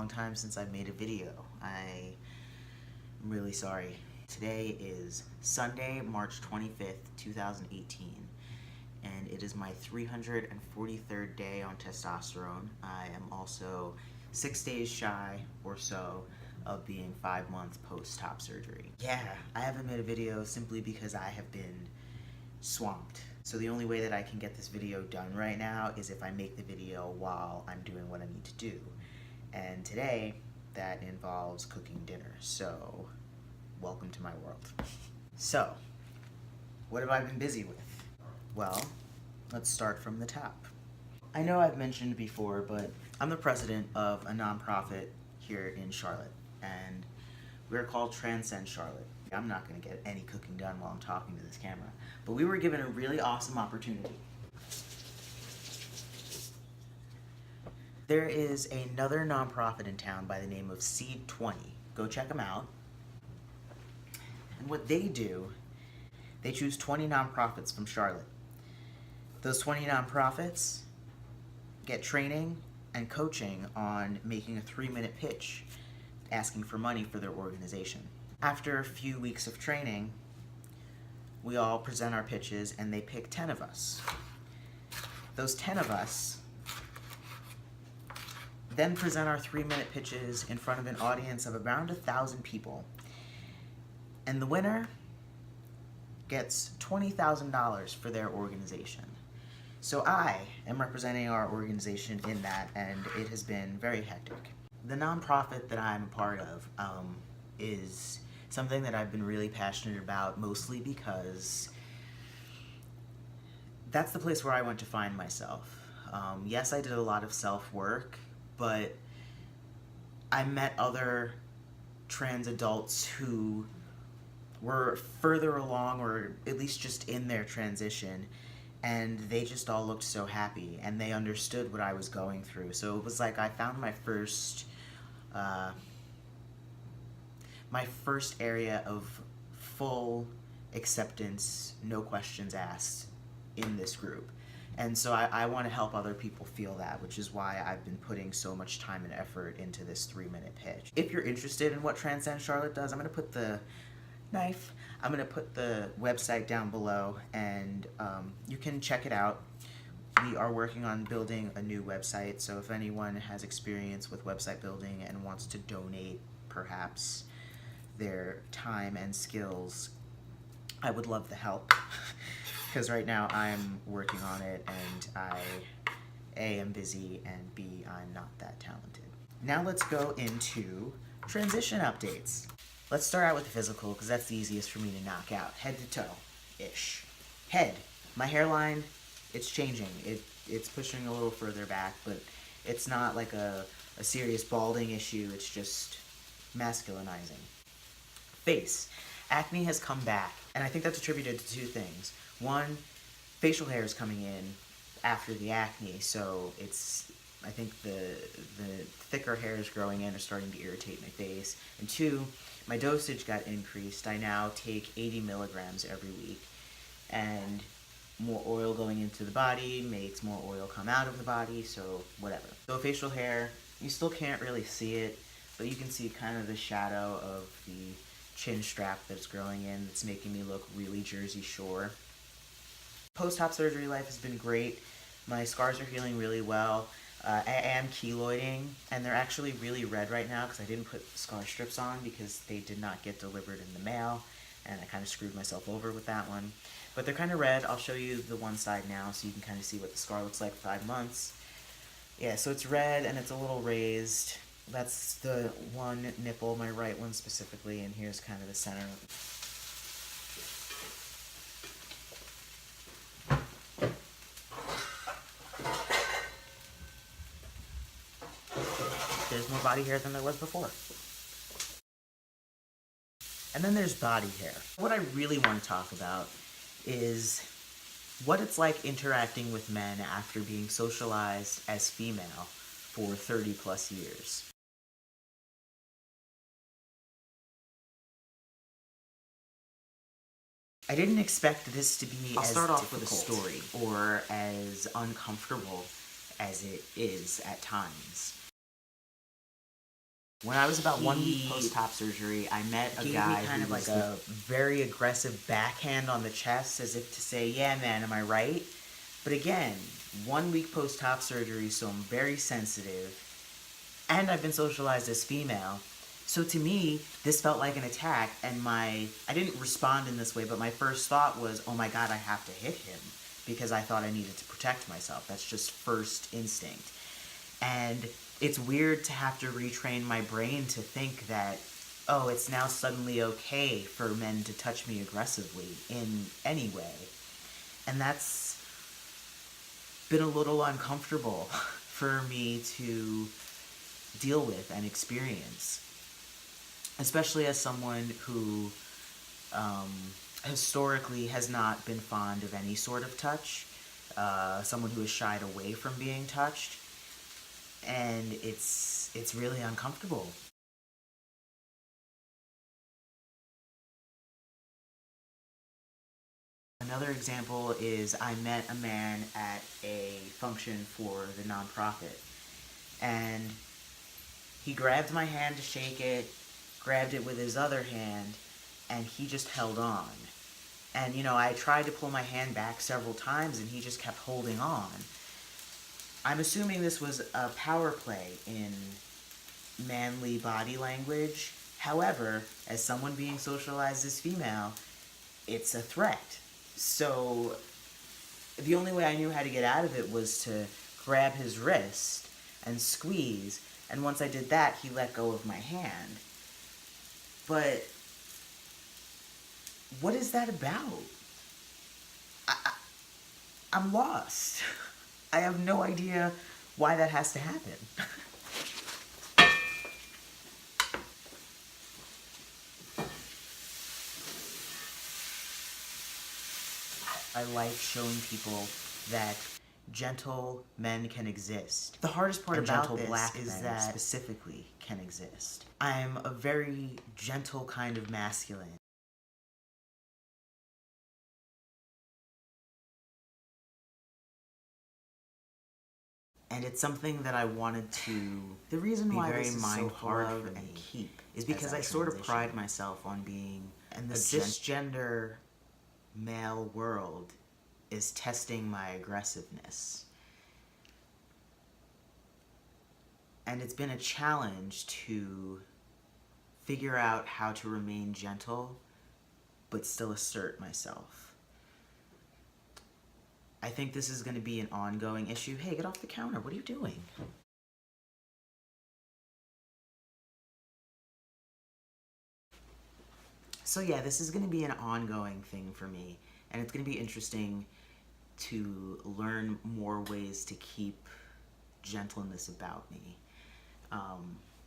long time since I've made a video. I'm really sorry. Today is Sunday, March 25th, 2018, and it is my 343rd day on testosterone. I am also 6 days shy or so of being 5 months post-top surgery. Yeah, I haven't made a video simply because I have been swamped. So the only way that I can get this video done right now is if I make the video while I'm doing what I need to do. And today, that involves cooking dinner, so welcome to my world. So, what have I been busy with? Well, let's start from the top. I know I've mentioned before, but I'm the president of a nonprofit here in Charlotte, and we're called Transcend Charlotte. I'm not going to get any cooking done while I'm talking to this camera, but we were given a really awesome opportunity. There is another nonprofit in town by the name of Seed 20. Go check them out. And what they do, they choose 20 nonprofits from Charlotte. Those 20 nonprofits get training and coaching on making a 3-minute pitch, asking for money for their organization. After a few weeks of training, we all present our pitches and they pick 10 of us. Those 10 of us then present our 3-minute pitches in front of an audience of around 1,000 people. And the winner gets $20,000 for their organization. So I am representing our organization in that, and it has been very hectic. The nonprofit that I'm a part of is something that I've been really passionate about, mostly because that's the place where I went to find myself. Yes, I did a lot of self-work, but I met other trans adults who were further along, or at least just in their transition, and they just all looked so happy, and they understood what I was going through. So it was like I found my first area of full acceptance, no questions asked in this group. And so I want to help other people feel that, which is why I've been putting so much time and effort into this 3-minute pitch. If you're interested in what Transcend Charlotte does, I'm going to put the website down below, and you can check it out. We are working on building a new website, so if anyone has experience with website building and wants to donate perhaps their time and skills, I would love the help. Because right now I'm working on it, and I A, am busy, and B, I'm not that talented. Now let's go into transition updates. Let's start out with the physical, because that's the easiest for me to knock out. Head to toe-ish. Head. My hairline, it's changing. It's pushing a little further back, but it's not like a serious balding issue. It's just masculinizing. Face. Acne has come back, and I think that's attributed to two things. One, facial hair is coming in after the acne, so I think the thicker hairs growing in are starting to irritate my face. And two, my dosage got increased. I now take 80 milligrams every week, and more oil going into the body makes more oil come out of the body, so whatever. So facial hair, you still can't really see it, but you can see kind of the shadow of the chin strap that's growing in that's making me look really Jersey Shore. Post-op surgery life has been great. My scars are healing really well. I am keloiding, and they're actually really red right now because I didn't put scar strips on because they did not get delivered in the mail, and I kind of screwed myself over with that one. But they're kind of red. I'll show you the one side now so you can kind of see what the scar looks like 5 months. Yeah, so it's red and it's a little raised. That's the one nipple, my right one specifically, and here's kind of the center of it. There's more body hair than there was before. And then there's body hair. What I really want to talk about is what it's like interacting with men after being socialized as female for 30 plus years. I didn't expect this to be as difficult with a story or as uncomfortable as it is at times. When I was about 1 week post-op surgery, I met a guy who was like a very aggressive backhand on the chest, as if to say, yeah, man, am I right? But again, 1 week post-op surgery, so I'm very sensitive, and I've been socialized as female. So to me, this felt like an attack, and I didn't respond in this way, but my first thought was, oh my God, I have to hit him, because I thought I needed to protect myself. That's just first instinct. And it's weird to have to retrain my brain to think that, oh, it's now suddenly okay for men to touch me aggressively in any way. And that's been a little uncomfortable for me to deal with and experience. Especially as someone who historically has not been fond of any sort of touch. Someone who has shied away from being touched. And it's really uncomfortable. Another example is I met a man at a function for the nonprofit, and he grabbed my hand to shake it, grabbed it with his other hand, and he just held on. And you know, I tried to pull my hand back several times and he just kept holding on. I'm assuming this was a power play in manly body language. However, as someone being socialized as female, it's a threat. So the only way I knew how to get out of it was to grab his wrist and squeeze, and once I did that, he let go of my hand. But what is that about? I'm lost. I have no idea why that has to happen. I like showing people that gentle men can exist. The hardest part about this is that specifically can exist. I'm a very gentle kind of masculine. And it's something that I wanted to the reason why this is so hard for me keep is because I sort of pride myself on being and the cisgender male world is testing my aggressiveness. And it's been a challenge to figure out how to remain gentle but still assert myself. I think this is going to be an ongoing issue. Hey, get off the counter. What are you doing? So yeah, this is going to be an ongoing thing for me. And it's going to be interesting to learn more ways to keep gentleness about me.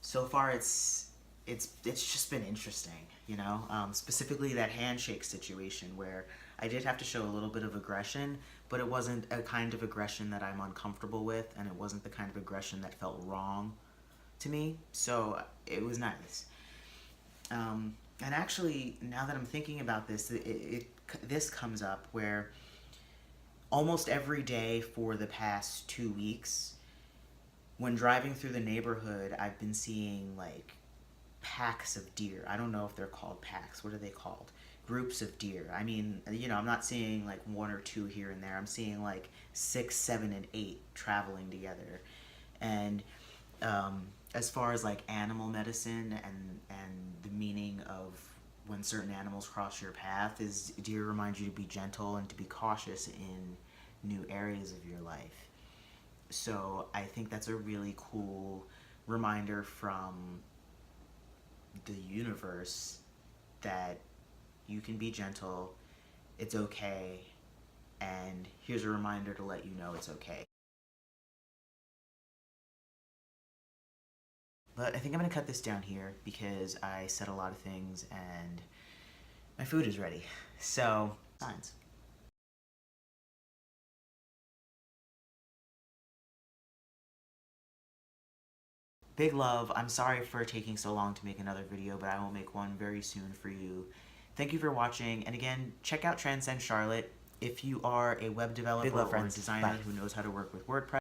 So far, it's just been interesting, you know? Specifically that handshake situation where I did have to show a little bit of aggression, but it wasn't a kind of aggression that I'm uncomfortable with, and it wasn't the kind of aggression that felt wrong to me, so it was nice. And actually, now that I'm thinking about this, this comes up where almost every day for the past 2 weeks, when driving through the neighborhood, I've been seeing like packs of deer. I don't know if they're called packs. What are they called? Groups of deer. I mean, you know, I'm not seeing like 1 or 2 here and there. I'm seeing like 6, 7, and 8 traveling together. And as far as like animal medicine and the meaning of when certain animals cross your path, is deer remind you to be gentle and to be cautious in new areas of your life. So I think that's a really cool reminder from the universe that you can be gentle, it's okay, and here's a reminder to let you know it's okay. But I think I'm going to cut this down here because I said a lot of things and my food is ready. So, signs. Big love. I'm sorry for taking so long to make another video, but I will make one very soon for you. Thank you for watching, and again, check out Transcend Charlotte if you are a web developer or a designer who knows how to work with WordPress.